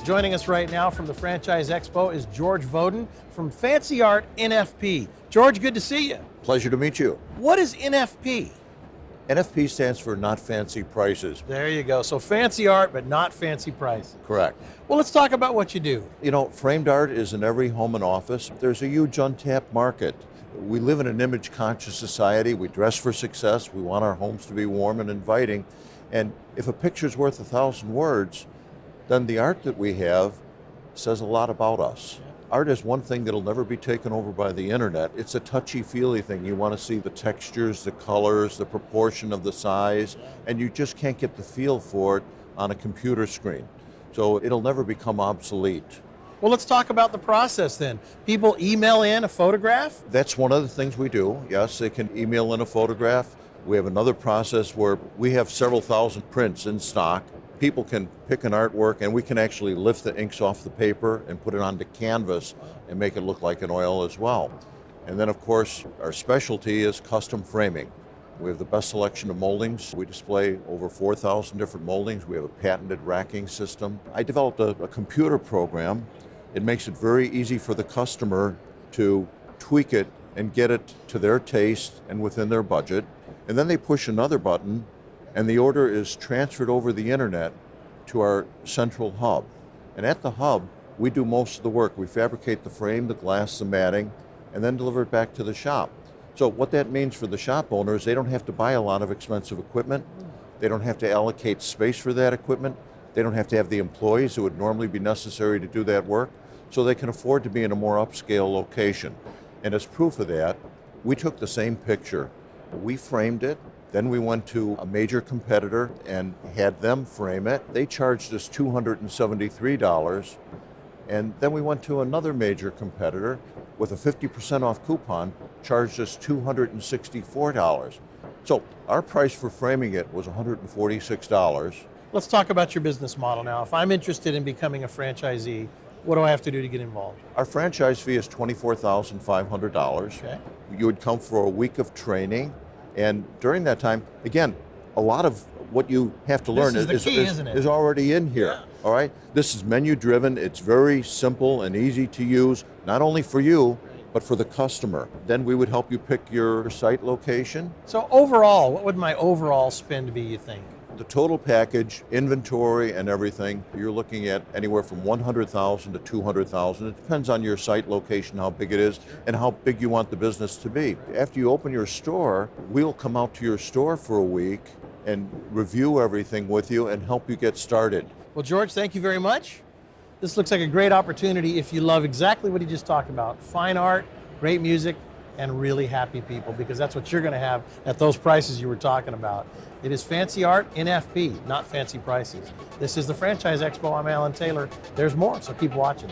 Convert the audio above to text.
Joining us right now from the Franchise Expo is George Voden from Fancy Art NFP. George, good to see you. Pleasure to meet you. What is NFP? NFP stands for Not Fancy Prices. There you go. So fancy art, but not fancy prices. Correct. Well, let's talk about what you do. You know, framed art is in every home and office. There's a huge untapped market. We live in an image-conscious society. We dress for success. We want our homes to be warm and inviting. And if a picture's worth 1,000 words, then the art that we have says a lot about us. Art is one thing that'll never be taken over by the internet. It's a touchy-feely thing. You want to see the textures, the colors, the proportion of the size, and you just can't get the feel for it on a computer screen. So it'll never become obsolete. Well, let's talk about the process then. People email in a photograph? That's one of the things we do. Yes, they can email in a photograph. We have another process where we have several thousand prints in stock. People can pick an artwork and we can actually lift the inks off the paper and put it onto canvas and make it look like an oil as well. And then of course, our specialty is custom framing. We have the best selection of moldings. We display over 4,000 different moldings. We have a patented racking system. I developed a computer program. It makes it very easy for the customer to tweak it and get it to their taste and within their budget. And then they push another button and the order is transferred over the internet to our central hub. And at the hub, we do most of the work. We fabricate the frame, the glass, the matting, and then deliver it back to the shop. So what that means for the shop owners, they don't have to buy a lot of expensive equipment. They don't have to allocate space for that equipment. They don't have to have the employees who would normally be necessary to do that work. So they can afford to be in a more upscale location. And as proof of that, we took the same picture. We framed it. Then we went to a major competitor and had them frame it. They charged us $273. And then we went to another major competitor with a 50% off coupon, charged us $264. So our price for framing it was $146. Let's talk about your business model now. If I'm interested in becoming a franchisee, what do I have to do to get involved? Our franchise fee is $24,500. Okay. You would come for a week of training. And during that time, again, a lot of what you have to learn is already in here. Yeah. All right. This is menu driven. It's very simple and easy to use, not only for you, but for the customer. Then we would help you pick your site location. So overall, what would my overall spend be, you think? The total package, inventory and everything, you're looking at anywhere from $100,000 to $200,000. It depends on your site location, how big it is, and how big you want the business to be. After you open your store, we'll come out to your store for a week and review everything with you and help you get started. Well, George, thank you very much. This looks like a great opportunity if you love exactly what he just talked about. Fine art, great music, and really happy people, because that's what you're going to have at those prices you were talking about. It is Fancy Art NFP, not fancy prices. This is the Franchise Expo. I'm Alan Taylor. There's more, so keep watching.